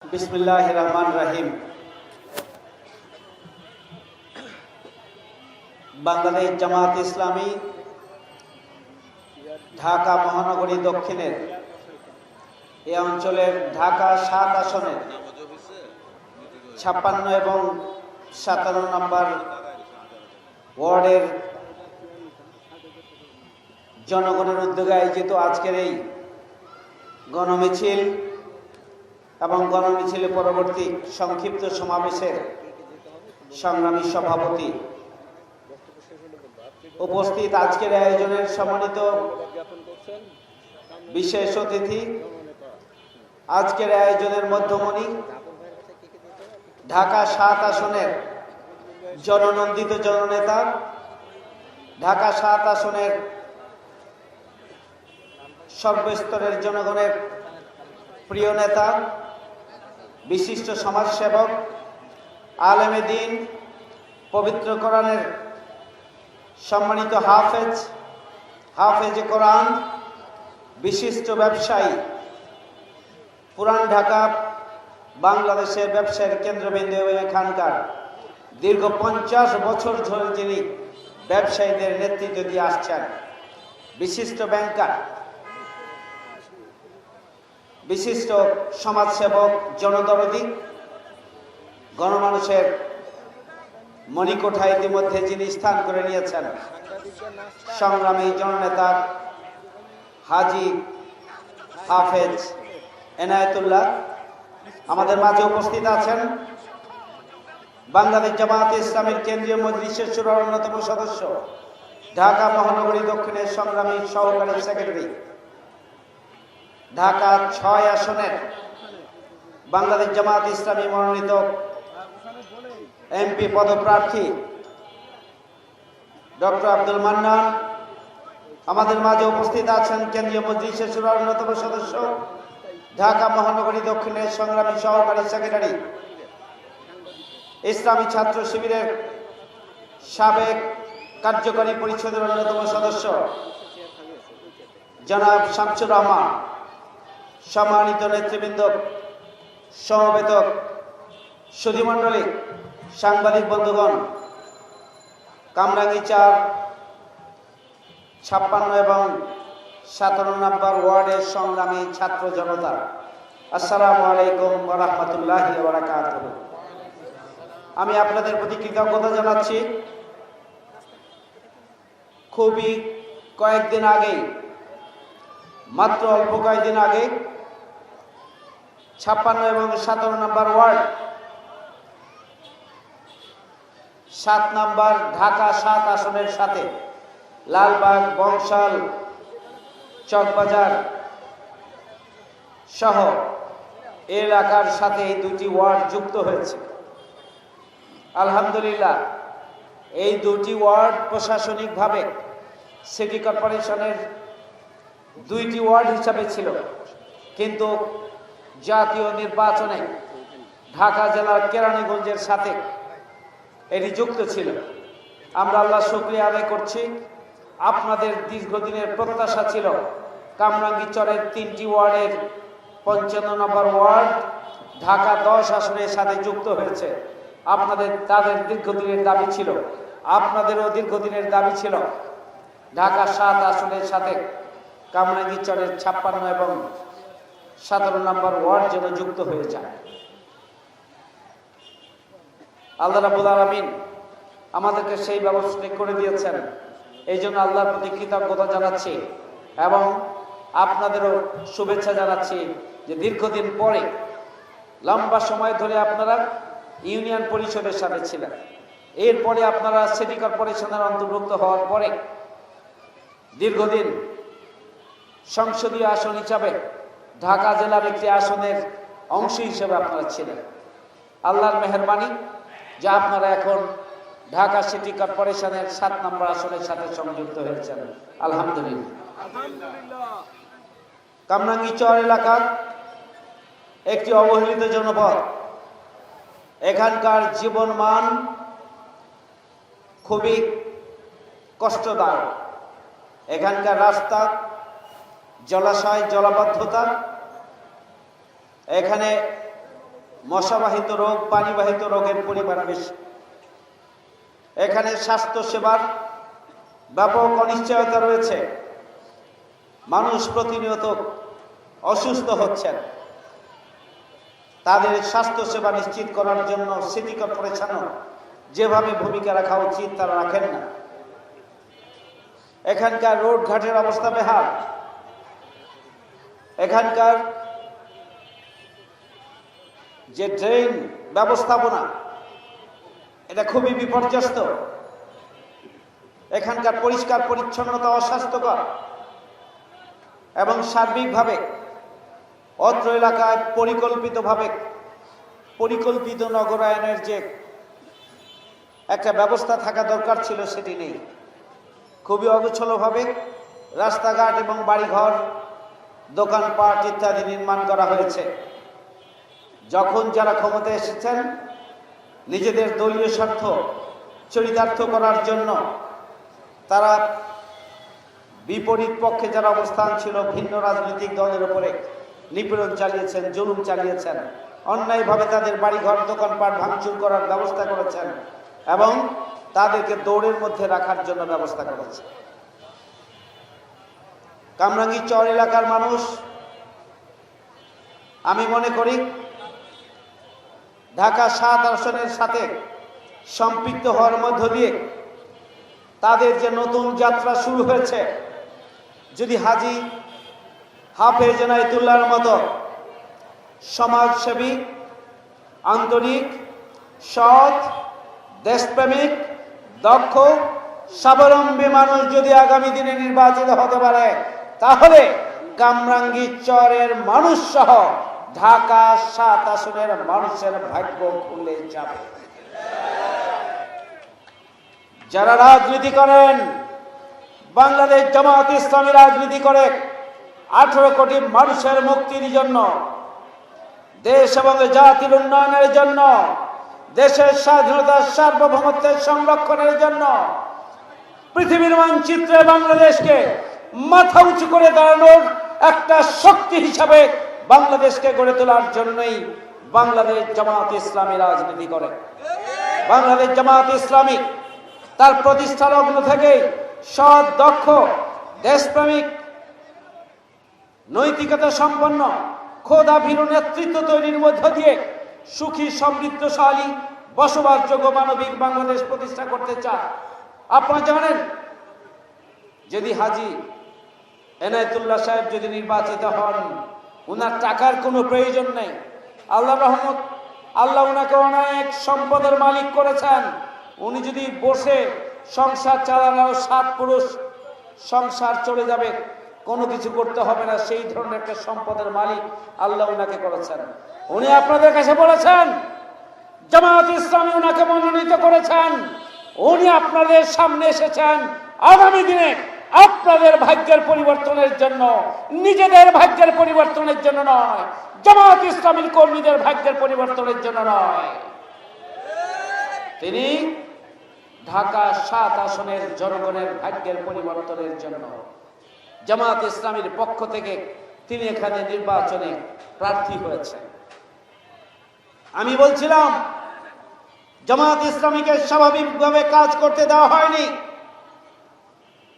बिस्मिल्लाहिर रहमानिर रहीम। বাংলাদেশ জামাত ইসলামী ঢাকা মহানগরী দক্ষিণের এই অঞ্চলের ঢাকা ৭ আসনের ৫৬ এবং ৫৭ নম্বর ওয়ার্ডের জনগণের উদ্যোগে আয়োজিত আজকের এই গণমিছিল এবং গণমিছিলের পরবর্তী সংক্ষিপ্ত সমাবেশের সংগ্রামী সভাপতি, উপস্থিত আজকের আয়োজনের সম্মানিত বিশেষ অতিথি, আজকের আয়োজনের মধ্যমণি, ঢাকা ৭ আসনের জননন্দিত জননেতা, ঢাকা ৭ আসনের সর্বস্তরের জনগণের প্রিয় নেতা, বিশিষ্ট সমাজসেবক, আলেমে দ্বীন, পবিত্র কোরআনের সম্মানিত হাফেজে কোরআন, বিশিষ্ট ব্যবসায়ী, পুরান ঢাকা বাংলাদেশের ব্যবসায়ের কেন্দ্রবিন্দু এবং এখানকার দীর্ঘ ৫০ বছর ধরে যিনি ব্যবসায়ীদের নেতৃত্ব দিয়ে আসছেন, বিশিষ্ট ব্যাংকার, বিশিষ্ট সমাজসেবক, জনদরদী, গণমানুষের মণিকোঠা ইতিমধ্যে যিনি স্থান করে নিয়েছেন, সংগ্রামী জননেতা হাজী হাফেজ এনায়েতুল্লাহ, আমাদের মাঝে উপস্থিত আছেন বাংলাদেশ জামাত ইসলামীর কেন্দ্রীয় মজলিসের শুরার অন্যতম সদস্য, ঢাকা মহানগরী দক্ষিণের সংগ্রামী সহকারী সেক্রেটারি, ঢাকা ৬ আসনের বাংলাদেশ জামাত ইসলামী মনোনীত এমপি পদপ্রার্থী ডক্টর আব্দুল মান্নান, আমাদের মাঝে উপস্থিত আছেন কেন্দ্রীয় মজলিসের শুরার অন্যতম সদস্য, ঢাকা মহানগরী দক্ষিণের সংগ্রামী সহকারী সেক্রেটারি, ইসলামী ছাত্র শিবিরের সাবেক কার্যকরী পরিষদের অন্যতম সদস্য জনাব শামসুর রহমান, সম্মানিত নেতৃবৃন্দ, সমবেত সুধীমণ্ডলী, সাংবাদিক বন্ধুগণ, কামরাঙ্গীরচর ৫৬ এবং ১৭ নম্বর ওয়ার্ডের সংগ্রামী ছাত্র জনতা, আসসালামু আলাইকুম ওয়া রাহমাতুল্লাহি ওয়া বারাকাতুহু। আমি আপনাদের প্রতি কৃতজ্ঞতা জানাচ্ছি। খুবই কয়েকদিন আগেই, মাত্র অল্প কয়েকদিন আগে ৫৬ এবং ১৭ নম্বর ওয়ার্ড, ৭ নম্বর ঢাকা ৭ আসনের সাথে লালবাগ, বংশাল, চকবাজার সহ এলাকার সাথে এই দুটি ওয়ার্ড যুক্ত হয়েছে। আলহামদুলিল্লাহ, এই দুটি ওয়ার্ড প্রশাসনিকভাবে সিটি কর্পোরেশনের 2টি ওয়ার্ড হিসাবে ছিল, কিন্তু জাতীয় নির্বাচনে ঢাকা জেলার কেরানীগঞ্জের সাথে এটি যুক্ত ছিল। আমরা আল্লাহ শুকরিয়া আদায় করছি। আপনাদের দীর্ঘদিনের প্রত্যাশা ছিল কামরাঙ্গীরচরের 3টি ওয়ার্ডের ৫৫ নম্বর ওয়ার্ড ঢাকা 10 আসনের সাথে যুক্ত হয়েছে। তাদের দীর্ঘদিনের দাবি ছিল, আপনাদেরও দীর্ঘদিনের দাবি ছিল ঢাকা 7 আসনের সাথে কামরাঙ্গীরচরের ৫৬ এবং ১৭ নম্বর ওয়ার্ড যেন যুক্ত হয়ে যায়। আল্লাহ রাব্বুল আলামিন আমাদেরকে সেই ব্যবস্থা করে দিয়েছেন। এই জন্য আল্লাহর প্রতি কৃতজ্ঞতা জানাচ্ছি এবং আপনাদেরও শুভেচ্ছা জানাচ্ছি যে দীর্ঘদিন পরে, লম্বা সময় ধরে আপনারা ইউনিয়ন পরিষদের সাথে ছিলেন, এরপরে আপনারা সিটি কর্পোরেশনের অন্তর্ভুক্ত হওয়ার পরে দীর্ঘদিন সংসদীয় আসন হিসাবে ঢাকা জেলার একটি আসনের অংশ হিসেবে আপনারা ছিলেন। আল্লাহর মেহেরবানি যে আপনারা এখন ঢাকা সিটি কর্পোরেশনের 7 নম্বর আসনের সাথে সংযুক্ত হয়েছেন। আলহামদুলিল্লাহ। কামরাঙ্গীরচর এলাকা একটি অবহেলিত জনপদ। এখানকার জীবনমান খুবই কষ্টদায়ক। এখানকার রাস্তা, জলাশয়, জলাবদ্ধতা, এখানে মশাবাহিত রোগ, পানিবাহিত রোগের পরিমাণ বেশি। এখানে স্বাস্থ্য সেবার ব্যাপক অনিশ্চয়তা রয়েছে। মানুষ প্রতিনিয়ত অসুস্থ হচ্ছেন। তাদের স্বাস্থ্য সেবা নিশ্চিত করার জন্য সিটি কর্পোরেশনও যেভাবে ভূমিকা রাখা উচিত তারা রাখেন না। এখানকার রোড ঘাটের অবস্থা বেহাল। এখানকার যে ড্রেন ব্যবস্থাপনা, এটা খুবই বিপর্যস্ত। এখানকার পরিষ্কার পরিচ্ছন্নতা অস্বাস্থ্যকর এবং সার্বিকভাবে অত্র এলাকায় পরিকল্পিত নগরায়নের যে একটা ব্যবস্থা থাকা দরকার ছিল সেটি নেই। খুবই অগোছলভাবে রাস্তাঘাট এবং বাড়িঘর, দোকানপাট ইত্যাদি নির্মাণ করা হয়েছে। যখন যারা ক্ষমতায় এসেছেন নিজেদের দলীয় স্বার্থ চরিতার্থ করার জন্য তারা বিপরীত পক্ষে যারা অবস্থান ছিল, ভিন্ন রাজনৈতিক দলের উপরে নিপীড়ন চালিয়েছেন, জুলুম চালিয়েছেন, অন্যায়ভাবে তাদের বাড়িঘর দোকানপাট ভাঙচুর করার ব্যবস্থা করেছেন এবং তাদেরকে দৌড়ের মধ্যে রাখার জন্য ব্যবস্থা করেছে। কামরাঙ্গীর চর এলাকার মানুষ, আমি মনে করি ঢাকা ৭ আসনের সাথে সম্পৃক্ত হওয়ার মধ্য দিয়ে তাদের যে নতুন যাত্রা শুরু হয়েছে, যদি হাজী হাফেজ এনায়েতুল্লাহর মতো সমাজসেবী, আন্তরিক, সৎ, দেশপ্রেমিক, দক্ষ, স্বাবলম্বী মানুষ যদি আগামী দিনে নির্বাচিত হতে পারে, তাহলে কামরাঙ্গীর চরের মানুষ সহ ঢাকা ৭ আসনের মানুষের ভাগ্য খুলে যাবে। যারা রাজনীতি করেন, বাংলাদেশ জামাত ইসলামী রাজনীতি করে 18 কোটি মানুষের মুক্তির জন্য, দেশ এবং জাতির উন্নয়নের জন্য, দেশের স্বাধীনতার সার্বভৌমত্বের সংরক্ষণের জন্য, পৃথিবীর মানচিত্রে বাংলাদেশকে মাথা উঁচু করে দাঁড়ানোর একটা শক্তি হিসাবে বাংলাদেশকে গড়ে তোলার জন্যই বাংলাদেশ জামাত ইসলামী রাজনীতি করে। বাংলাদেশ জামাত ইসলামী তার প্রতিষ্ঠা লগ্ন থেকে সৎ, দক্ষ, দেশপ্রেমিক, নৈতিকতা সম্পন্ন, খোদা ভীরু নেতৃত্ব তৈরির মধ্য দিয়ে সুখী, সমৃদ্ধশালী, বসবাসযোগ্য মানবিক বাংলাদেশ প্রতিষ্ঠা করতে চায়। আপনারা জানেন, যদি হাজী এনায়েতুল্লাহ সাহেব যদি নির্বাচিত হন, উনার টাকার কোনো প্রয়োজন নেই। আল্লাহর রহমত, আল্লাহ উনাকে অনেক সম্পদের মালিক করেছেন। উনি যদি বসে সংসার চালানো 7 পুরুষ সংসার চলে যাবে, কোনো কিছু করতে হবে না, সেই ধরনের একটা সম্পদের মালিক আল্লাহ উনাকে করেছেন। উনি আপনাদের কাছে বলেছেন, জামাত ইসলামী উনাকে মনোনীত করেছেন। উনি আপনাদের সামনে এসেছেন আগামী দিনে আপনাদের ভাগ্যের পরিবর্তনের জন্য, নিজেদের ভাগ্যের পরিবর্তনের জন্য নয়, জামাত ইসলামীর কর্মীদের ভাগ্যের পরিবর্তনের জন্য নয়। তিনি ঢাকা ৭ আসনের জনগণের ভাগ্যের পরিবর্তনের জন্য জামাত ইসলামীর পক্ষ থেকে তিনি এখানে নির্বাচনে প্রার্থী হয়েছেন। আমি বলছিলাম, জামাত ইসলামীকে স্বাভাবিকভাবে কাজ করতে দেওয়া হয়নি।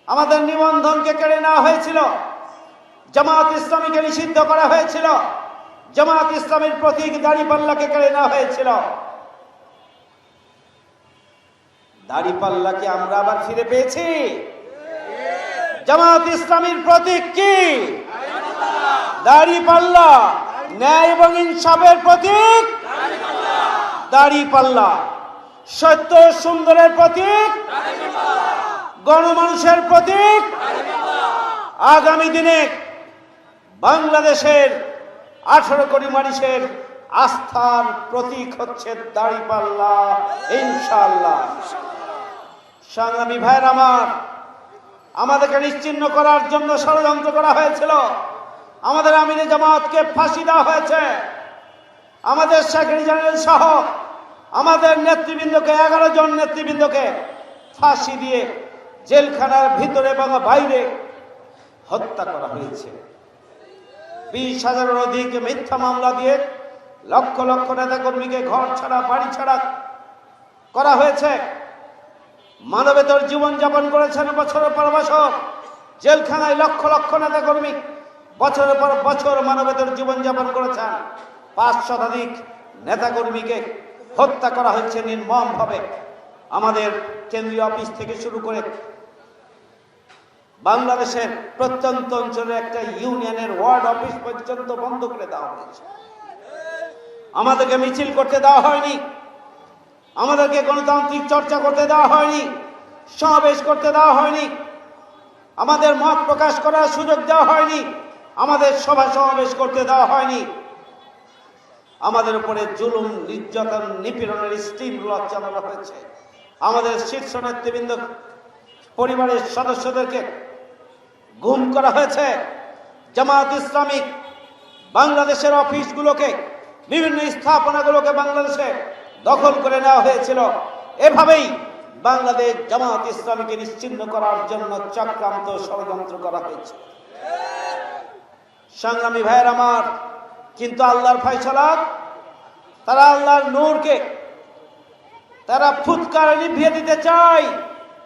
আমাদের নিবন্ধনকে কেড়ে নেওয়া হয়েছিল, জামাত ইসলামীকে নিষিদ্ধ করা হয়েছিল, জামাত ইসলামীর প্রতীক দাড়িপাল্লাকে কেড়ে নেওয়া হয়েছিল। দাড়িপাল্লাকে আমরা আবার ফিরে পেয়েছি। জামাত ইসলামীর প্রতীক কি? দাড়িপাল্লা। ন্যায় এবং ইনসাফের প্রতীক দাড়িপাল্লা। সত্য সুন্দরের প্রতীক, গণমানুষের প্রতীক। আগামী দিনে বাংলাদেশের 18 কোটি মানুষের আস্থার প্রতীক হচ্ছে দাড়িপাল্লা, ইনশাআল্লাহ। সংগ্রামী ভাইয়ের আমার, আমাদেরকে নিশ্চিহ্ন করার জন্য ষড়যন্ত্র করা হয়েছিল। আমাদের আমিরে জামাতকে ফাঁসি দেওয়া হয়েছে। আমাদের সেক্রেটারি জেনারেল সহ আমাদের নেতৃবৃন্দকে, 11 জন নেতৃবৃন্দকে ফাঁসি দিয়ে জেলখানার ভিতরে এবং বাইরে হত্যা করা হয়েছে। 20,000-এর অধিক মিথ্যা মামলা দিয়ে লক্ষ লক্ষ নেতা কর্মীকে ঘর ছাড়া বাড়ি ছাড়া করা হয়েছে। মানবেতর জীবন যাপন করেছেন বছরের পর বছর। জেলখানায় লক্ষ লক্ষ নেতা কর্মী বছরের পর বছর মানবেতর জীবন যাপন করেছেন। 5 শতাধিক নেতা কর্মীকে হত্যা করা হয়েছে নির্মম ভাবে। আমাদের কেন্দ্রীয় অফিস থেকে শুরু করে বাংলাদেশের প্রত্যন্ত অঞ্চলে একটা ইউনিয়নের ওয়ার্ড অফিস পর্যন্ত বন্ধ করে দেওয়া হয়েছে। আমাদেরকে মিছিল করতে দেওয়া হয়নি, আমাদেরকে গণতান্ত্রিক চর্চা করতে দেওয়া হয়নি, সমাবেশ করতে দেওয়া হয়নি, আমাদের মত প্রকাশ করার সুযোগ দেওয়া হয়নি, আমাদের সভা সমাবেশ করতে দেওয়া হয়নি। আমাদের উপরে জুলুম, নির্যাতন, নিপীড়নের স্টিম চালানো হয়েছে। আমাদের শীর্ষ নেতৃবৃন্দ পরিবারের সদস্যদেরকে গুম করা হয়েছে। জামায়াত ইসলামী বাংলাদেশের অফিসগুলোকে, বিভিন্ন স্থাপনাগুলোকে বাংলাদেশে দখল করে নেওয়া হয়েছিল। এভাবেই বাংলাদেশ জামায়াত ইসলামীকে নিশ্চিহ্ন করার জন্য চক্রান্ত ষড়যন্ত্র করা হয়েছে। সংগ্রামী ভাইয়ের আমার, কিন্তু আল্লাহর ফয়সালা, তারা আল্লাহর নূরকে তারা ফুৎকারে নিভিয়ে দিতে চায়,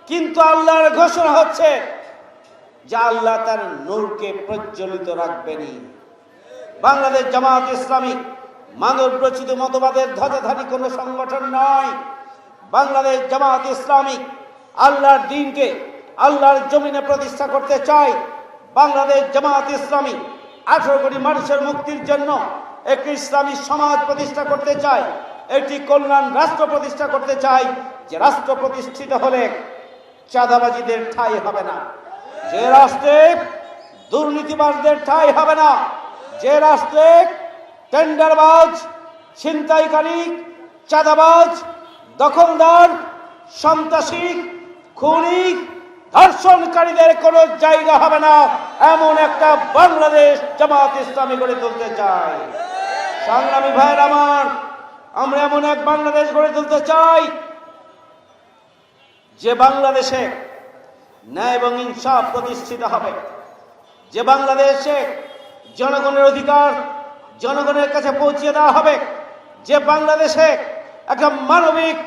কিন্তু আল্লাহর ঘোষণা হচ্ছে যে আল্লাহ তার নূরকে প্রজ্বলিত রাখবেনি। বাংলাদেশ জামায়াত ইসলামী মানব রচিত মতবাদের ধ্বজাধারী কোনো সংগঠন নয়। বাংলাদেশ জামায়াত ইসলামী আল্লাহর দ্বীনকে আল্লাহর জমিনে প্রতিষ্ঠা করতে চায়। বাংলাদেশ জামায়াত ইসলামী 18 কোটি মানুষের মুক্তির জন্য একটি ইসলামী সমাজ প্রতিষ্ঠা করতে চায়, একটি কল্যাণ রাষ্ট্র প্রতিষ্ঠা করতে চায়, যে রাষ্ট্র প্রতিষ্ঠিত হলে চাঁদাবাজিদের ঠাঁই হবে না, যে রাষ্ট্রে দুর্নীতিবাজদের ঠাঁই হবে না, যে রাষ্ট্রে টেন্ডারবাজ, ছিনতাইকারী, চাঁদাবাজ, দখলদার, সন্ত্রাসী, খুনি, ধর্ষণকারীদের কোনো জায়গা হবে না, এমন একটা বাংলাদেশ জামায়াত ইসলামী গড়ে তুলতে চাই। সংগ্রামী ভাইয়ের আমার, আমরা এমন এক বাংলাদেশ গড়ে তুলতে চাই যে বাংলাদেশে ন্যায় এবং ইনসাফ প্রতিষ্ঠিত হবে, যে বাংলাদেশে জনগণের অধিকার জনগণের কাছে পৌঁছে দেওয়া হবে, যে বাংলাদেশে একটা মানবিক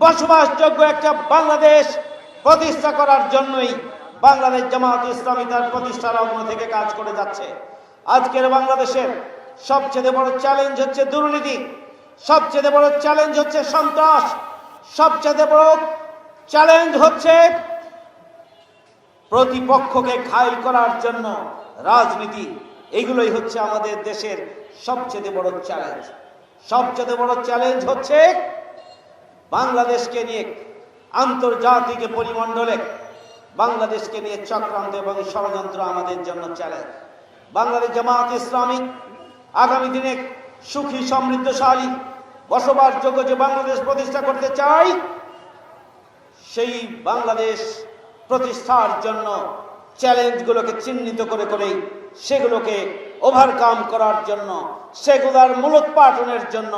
বসবাসযোগ্য একটা বাংলাদেশ প্রতিষ্ঠা করার জন্যই বাংলাদেশ জামায়াত ইসলামী তার প্রতিষ্ঠার অগ্ন থেকে কাজ করে যাচ্ছে। আজকের বাংলাদেশের সবচেয়ে বড় চ্যালেঞ্জ হচ্ছে দুর্নীতি, সবচেয়ে বড় চ্যালেঞ্জ হচ্ছে সন্ত্রাস, সবচেয়ে বড় চ্যালেঞ্জ হচ্ছে প্রতিপক্ষকে ঘায়েল করার জন্য রাজনীতি। এগুলোই হচ্ছে আমাদের দেশের সবচেয়ে বড় চ্যালেঞ্জ। সবচেয়ে বড় চ্যালেঞ্জ হচ্ছে বাংলাদেশকে নিয়ে আন্তর্জাতিক পরিমণ্ডলে বাংলাদেশকে নিয়ে চক্রান্ত এবং ষড়যন্ত্র আমাদের জন্য চ্যালেঞ্জ। বাংলাদেশ জামায়াত ইসলামী আগামী দিনে সুখী, সমৃদ্ধশালী, বসবাসযোগ্য যে বাংলাদেশ প্রতিষ্ঠা করতে চাই, সেই বাংলাদেশ প্রতিষ্ঠার জন্য চ্যালেঞ্জগুলোকে চিহ্নিত করে করেই সেগুলোকে ওভারকাম করার জন্য, সেগুলোর মূলোৎপাটনের জন্য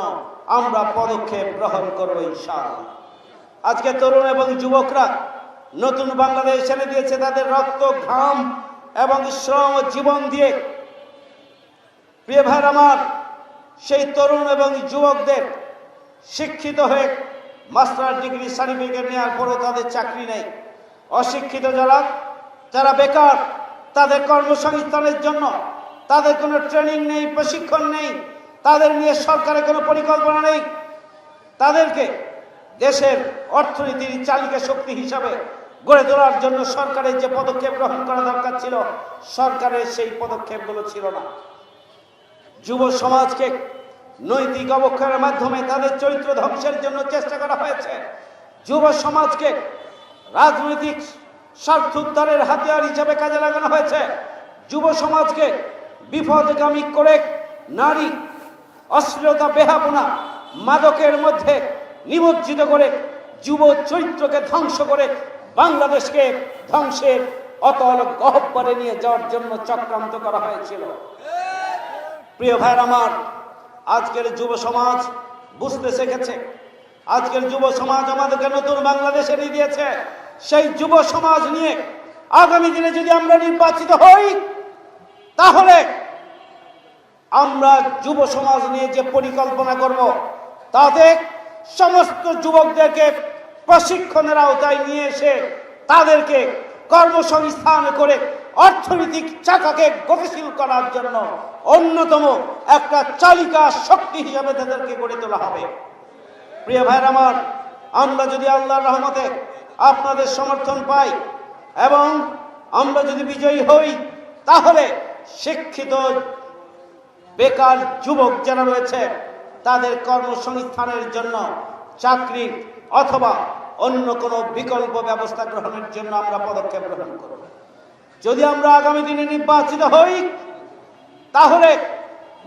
আমরা পদক্ষেপ গ্রহণ করব ইনশাআল্লাহ। আজকে তরুণ এবং যুবকরা নতুন বাংলাদেশ এনে দিয়েছে তাদের রক্ত, ঘাম এবং শ্রম, জীবন দিয়ে। প্রিয় ভাইরা আমার, সেই তরুণ এবং যুবকদের শিক্ষিত হয়ে মাস্টার ডিগ্রি সার্টিফিকেট নেওয়ার পরও তাদের চাকরি নেই। অশিক্ষিত যারা বেকার, তাদের কর্মসংস্থানের জন্য তাদের কোনো ট্রেনিং নেই, প্রশিক্ষণ নেই, তাদের নিয়ে সরকারের কোনো পরিকল্পনা নেই। তাদেরকে দেশের অর্থনীতির চালিকা শক্তি হিসাবে গড়ে তোলার জন্য সরকারের যে পদক্ষেপ গ্রহণ করা দরকার ছিল, সরকারের সেই পদক্ষেপগুলো ছিল না। যুব সমাজকে নৈতিক অবক্ষয়ের মাধ্যমে তাদের চরিত্র ধ্বংসের জন্য চেষ্টা করা হয়েছে। যুব সমাজকে রাজনৈতিক স্বার্থ উদ্ধারের হাতিয়ার হিসেবে কাজে লাগানো হয়েছে। যুব সমাজকে বিপদগামী করে নারী, অশ্লীলতা, বেহাপনা, মাদকের মধ্যে নিমজ্জিত করে যুব চরিত্রকে ধ্বংস করে বাংলাদেশকে ধ্বংসের অতল গহ্বরে নিয়ে যাওয়ার জন্য চক্রান্ত করা হয়েছিল। প্রিয় ভাইয়ের আমার, আজকের যুব সমাজ বুঝতে শিখেছে। আজকের যুব সমাজ আমাদেরকে নতুন বাংলাদেশ এনে দিয়েছে। সেই যুব সমাজ নিয়ে আগামী দিনে যদি আমরা নির্বাচিত হই, তাহলে আমরা যুব সমাজ নিয়ে যে পরিকল্পনা করব, তাতে সমস্ত যুবকদেরকে প্রশিক্ষণের আওতায় নিয়ে এসে তাদেরকে কর্মসংস্থান করে অর্থনৈতিক চাকাকে গতিশীল করার জন্য অন্যতম একটা চালিকা শক্তি হিসাবে তাদেরকে গড়ে তোলা হবে। প্রিয় ভাইয়ের আমার, আমরা যদি আল্লাহর রহমতে আপনাদের সমর্থন পাই এবং আমরা যদি বিজয়ী হই, তাহলে শিক্ষিত বেকার যুবক যারা রয়েছে তাদের কর্মসংস্থানের জন্য চাকরি অথবা অন্য কোনো বিকল্প ব্যবস্থা গ্রহণের জন্য আমরা পদক্ষেপ গ্রহণ করব। যদি আমরা আগামী দিনে নির্বাচিত হই, তাহলে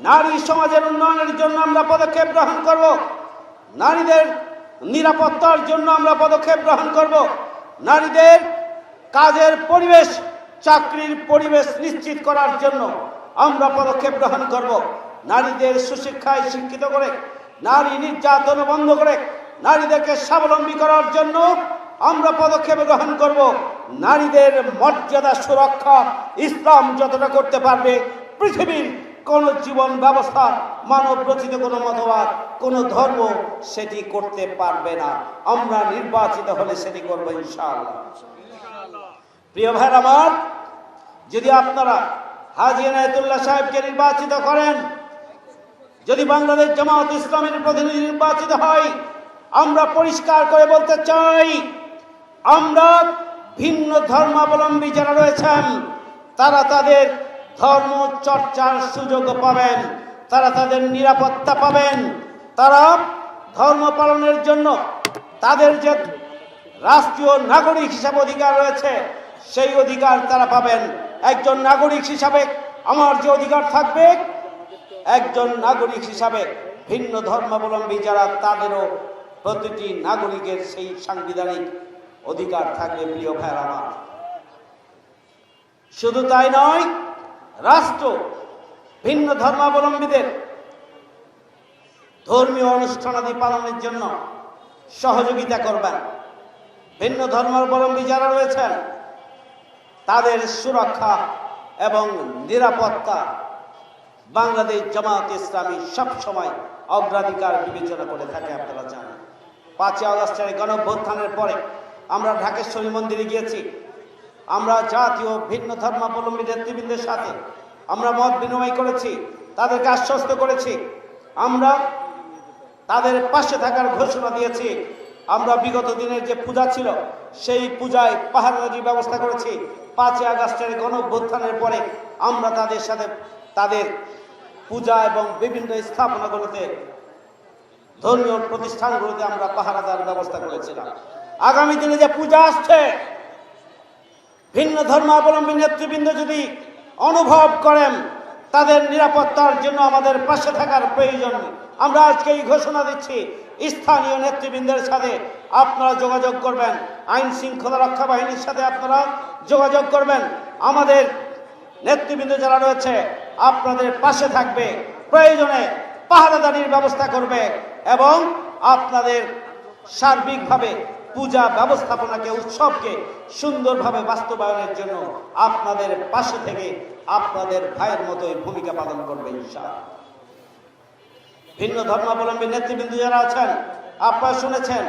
নারী সমাজের উন্নয়নের জন্য আমরা পদক্ষেপ গ্রহণ করব, নারীদের নিরাপত্তার জন্য আমরা পদক্ষেপ গ্রহণ করব, নারীদের কাজের পরিবেশ, চাকরির পরিবেশ নিশ্চিত করার জন্য আমরা পদক্ষেপ গ্রহণ করব, নারীদের সুশিক্ষায় শিক্ষিত করে নারী নির্যাতন বন্ধ করে নারীদেরকে স্বাবলম্বী করার জন্য আমরা পদক্ষেপ গ্রহণ করব। নারীদের মর্যাদা সুরক্ষা ইসলাম যতটা করতে পারবে, পৃথিবীর কোন জীবন ব্যবস্থা, মানব রচিত কোন মতবাদ, কোন ধর্ম সেটি করতে পারবে না। আমরা নির্বাচিত হলে সেটি করবো ইনশাআল্লাহ। প্রিয় ভাইরা আমার, যদি আপনারা হাজী এনায়েতুল্লাহ সাহেবকে নির্বাচিত করেন, যদি বাংলাদেশ জামাত ইসলামের প্রতিনিধি নির্বাচিত হয়, আমরা পরিষ্কার করে বলতে চাই, আমরা ভিন্ন ধর্মাবলম্বী যারা রয়েছেন তারা তাদের ধর্ম চর্চার সুযোগ পাবেন, তারা তাদের নিরাপত্তা পাবেন, তারা ধর্ম পালনের জন্য তাদের যে রাষ্ট্রীয় নাগরিক হিসাবে অধিকার রয়েছে সেই অধিকার তারা পাবেন। একজন নাগরিক হিসাবে আমার যে অধিকার থাকবে, একজন নাগরিক হিসাবে ভিন্ন ধর্মাবলম্বী যারা তাদেরও প্রতিটি নাগরিকের সেই সাংবিধানিক অধিকার থাকবে। প্রিয় ভাইরা আমার, শুধু তাই নয়, রাষ্ট্র ভিন্ন ধর্মাবলম্বীদের ধর্মীয় অনুষ্ঠানাদি পালনের জন্য সহযোগিতা করবেন। ভিন্ন ধর্মাবলম্বী যারা রয়েছেন তাদের সুরক্ষা এবং নিরাপত্তা বাংলাদেশ জামাত ইসলামী সবসময় অগ্রাধিকার বিবেচনা করে থাকে। আপনারা জানেন, 5ই আগস্টের গণঅভ্যুত্থানের পরে আমরা ঢাকেশ্বরী মন্দিরে গিয়েছি, আমরা জাতীয় ভিন্ন ধর্মাবলম্বী নেতৃবৃন্দের সাথে আমরা মত বিনিময় করেছি, তাদেরকে আশ্বস্ত করেছি, আমরা তাদের পাশে থাকার ঘোষণা দিয়েছি। আমরা বিগত দিনের যে পূজা ছিল সেই পূজায় পাহারাদারির ব্যবস্থা করেছি। 5ই আগস্টের গণঅভ্যুত্থানের পরে আমরা তাদের সাথে তাদের পূজা এবং বিভিন্ন স্থাপনাগুলোতে, ধর্মীয় প্রতিষ্ঠানগুলোতে আমরা পাহারাদার ব্যবস্থা করেছিলাম। আগামী দিনে যে পূজা আসছে, ভিন্ন ধর্মাবলম্বী নেতৃবৃন্দ যদি অনুভব করেন তাদের নিরাপত্তার জন্য আমাদের পাশে থাকার প্রয়োজন, আমরা আজকে এই ঘোষণা দিচ্ছি, স্থানীয় নেতৃবৃন্দের সাথে আপনারা যোগাযোগ করবেন, আইন শৃঙ্খলা রক্ষা বাহিনীর সাথে আপনারা যোগাযোগ করবেন। আমাদের নেতৃবৃন্দ যারা রয়েছে আপনাদের পাশে থাকবে, প্রয়োজনে পাহারাদারির ব্যবস্থা করবে এবং আপনাদের সার্বিকভাবে পূজা ব্যবস্থাপনাকে, উৎসবকে সুন্দরভাবে বাস্তবায়নের জন্য আপনাদের পাশে থেকে আপনাদের ভাইয়ের মতোই ভূমিকা পালন করবে ইনশাআল্লাহ। ভিন্ন ধর্মাবলম্বী নেতৃবৃন্দ যারা আছেন, আপনারা শুনেছেন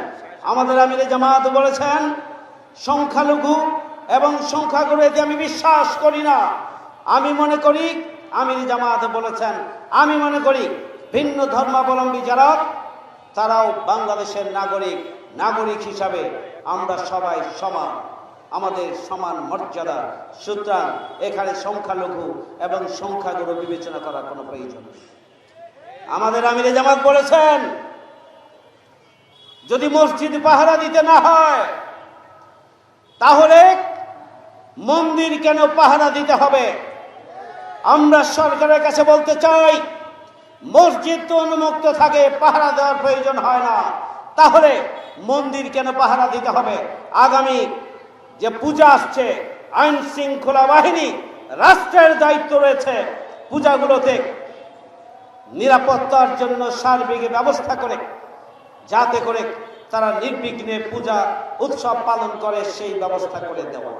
আমাদের আমিরে জামাত বলেছেন, সংখ্যালঘু এবং সংখ্যাগুরু এতে আমি বিশ্বাস করি না। আমি মনে করি, আমিরে জামাত বলেছেন, আমি মনে করি ভিন্ন ধর্মাবলম্বী যারা তারাও বাংলাদেশের নাগরিক হিসাবে আমরা সবাই সমান, আমাদের সমান মর্যাদা। সুতরাং এখানে সংখ্যালঘু এবং সংখ্যাগুরু বিবেচনা করার কোনো প্রয়োজন নেই। আমাদের আমিরে জামাত বলেছেন, যদি মসজিদ পাহারা দিতে না হয় তাহলে মন্দির কেন পাহারা দিতে হবে? আমরা সরকারের কাছে বলতে চাই, মসজিদ তো উন্মুক্ত থাকে, পাহারা দেওয়ার প্রয়োজন হয় না, তাহলে মন্দির কেন পাহারা দিতে হবে? আগামী যে পূজা আসছে, আইন শৃঙ্খলা বাহিনী, রাষ্ট্রের দায়িত্ব রয়েছে পূজাগুলোতে নিরাপত্তার জন্য সার্বিক ব্যবস্থা করে, যাতে করে তারা নির্বিঘ্নে পূজা উৎসব পালন করে সেই ব্যবস্থা করে দেওয়া।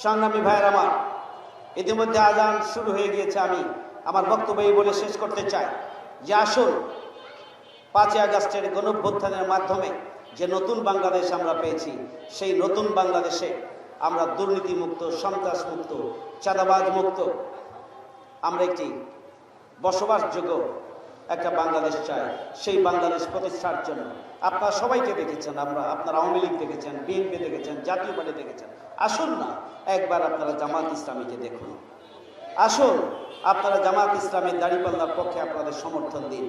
সংগ্রামী ভাইয়ের আমার, ইতিমধ্যে আজান শুরু হয়ে গিয়েছে। আমি আমার বক্তব্য এই বলে শেষ করতে চাই যে আসুন 5ই আগস্টের গণঅভ্যুত্থানের মাধ্যমে যে নতুন বাংলাদেশ আমরা পেয়েছি, সেই নতুন বাংলাদেশে আমরা দুর্নীতিমুক্ত, সন্ত্রাসমুক্ত, চাঁদাবাজ মুক্ত আমরা একটি বসবাসযোগ্য একটা বাংলাদেশ চাই। সেই বাংলাদেশ প্রতিষ্ঠার জন্য আপনারা সবাইকে দেখেছেন, আপনারা আওয়ামী লীগ দেখেছেন, বিএনপি দেখেছেন, জাতীয় পার্টি দেখেছেন। আসুন না একবার আপনারা জামাত ইসলামীকে দেখুন। আসুন আপনারা জামাত ইসলামের দাঁড়িপাল্লার পক্ষে আপনাদের সমর্থন দিন।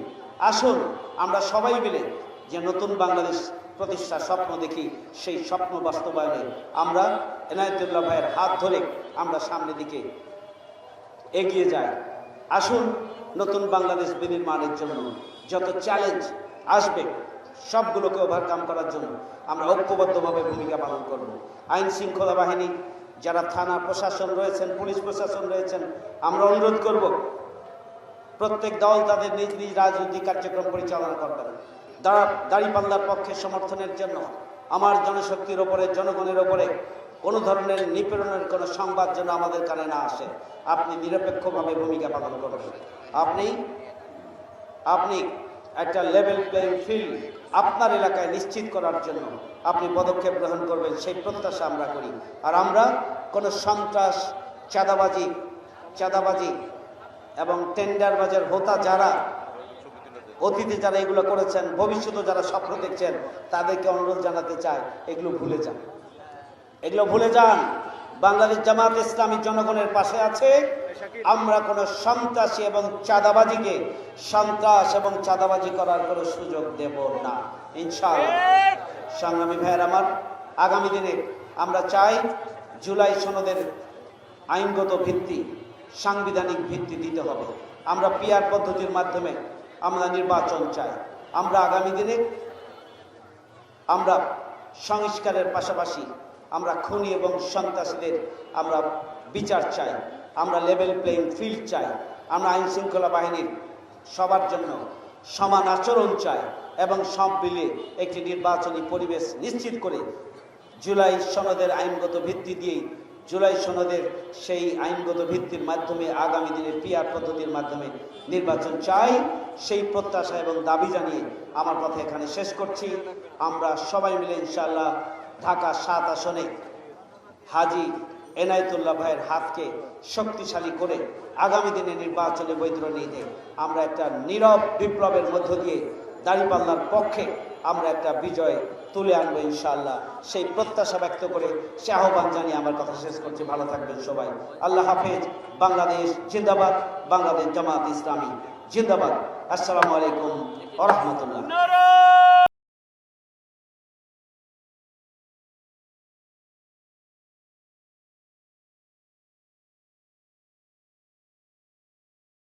আসুন আমরা সবাই মিলে যে নতুন বাংলাদেশ প্রতিষ্ঠার স্বপ্ন দেখি, সেই স্বপ্ন বাস্তবায়নে আমরা এনায়েতুল্লাহ ভাইয়ের হাত ধরে আমরা সামনের দিকে এগিয়ে যাই। আসুন নতুন বাংলাদেশ বিনির্মাণের জন্য যত চ্যালেঞ্জ আসবে সবগুলোকে ওভারকাম করার জন্য আমরা ঐক্যবদ্ধভাবে ভূমিকা পালন করব। আইন শৃঙ্খলা বাহিনী, যারা থানা প্রশাসন রয়েছেন, পুলিশ প্রশাসন রয়েছেন, আমরা অনুরোধ করব প্রত্যেক দল তাদের নিজ নিজ রাজনৈতিক কার্যক্রম পরিচালনা করবেন। দাঁড়িপাল্লার পক্ষে সমর্থনের জন্য আমার জনশক্তির ওপরে, জনগণের ওপরে কোনো ধরনের নিপীড়নের কোনো সংবাদ যেন আমাদের কানে না আসে। আপনি নিরপেক্ষভাবে ভূমিকা পালন করবেন। আপনি একটা লেভেল প্লেইং ফিল্ড আপনার এলাকায় নিশ্চিত করার জন্য আপনি পদক্ষেপ গ্রহণ করবেন, সেই প্রত্যাশা আমরা করি। আর আমরা কোনো সন্ত্রাস, চাঁদাবাজি এবং টেন্ডারবাজের হোতা যারা অতীতে যারা এগুলো করেছেন, ভবিষ্যতে যারা স্বপ্ন দেখছেন, তাদেরকে অনুরোধ জানাতে চাই এগুলো ভুলে যান, এগুলো ভুলে যান। বাংলাদেশ জামাত ইসলামী জনগণের পাশে আছে। আমরা কোনো সন্ত্রাসী এবং চাঁদাবাজিকে সন্ত্রাস এবং চাঁদাবাজি করার কোনো সুযোগ দেব না, ইনশাআল্লাহ। সংগ্রামী ভাইয়ের আমার, আগামী দিনে আমরা চাই জুলাই সনদের আইনগত ভিত্তি, সাংবিধানিক ভিত্তি দিতে হবে। আমরা পিআর পদ্ধতির মাধ্যমে আমরা নির্বাচন চাই। আমরা আগামী দিনে আমরা সংস্কারের পাশাপাশি আমরা খুনি এবং সন্ত্রাসীদের আমরা বিচার চাই। আমরা লেভেল প্লেইং ফিল্ড চাই। আমরা আইন শৃঙ্খলা বাহিনীর সবার জন্য সমান আচরণ চাই এবং সব মিলিয়ে একটি নির্বাচনী পরিবেশ নিশ্চিত করে জুলাই সনদের আইনগত ভিত্তি দিয়েই, জুলাই সনদের সেই আইনগত ভিত্তির মাধ্যমে আগামী দিনে পিআর পদ্ধতির মাধ্যমে নির্বাচন চাই। সেই প্রত্যাশা এবং দাবি জানিয়ে আমার কথা এখানে শেষ করছি। আমরা সবাই মিলে ইনশাআল্লাহ ঢাকা 7 আসনে হাজী এনায়েতুল্লাহ ভাইয়ের হাতকে শক্তিশালী করে আগামী দিনে নির্বাচনে বৈতরণী দিয়ে আমরা একটা নীরব বিপ্লবের মধ্য দিয়ে দাঁড়িপাল্লার পক্ষে আমরা একটা বিজয় তুলে আনবো ইনশাআল্লাহ। সেই প্রত্যাশা ব্যক্ত করে, সে আহ্বান জানিয়ে আমার কথা শেষ করছি। ভালো থাকবেন সবাই। আল্লাহ হাফেজ। বাংলাদেশ জিন্দাবাদ। বাংলাদেশ জামাত ইসলামী জিন্দাবাদ। আসসালামু আলাইকুম ওয়া রাহমাতুল্লাহ।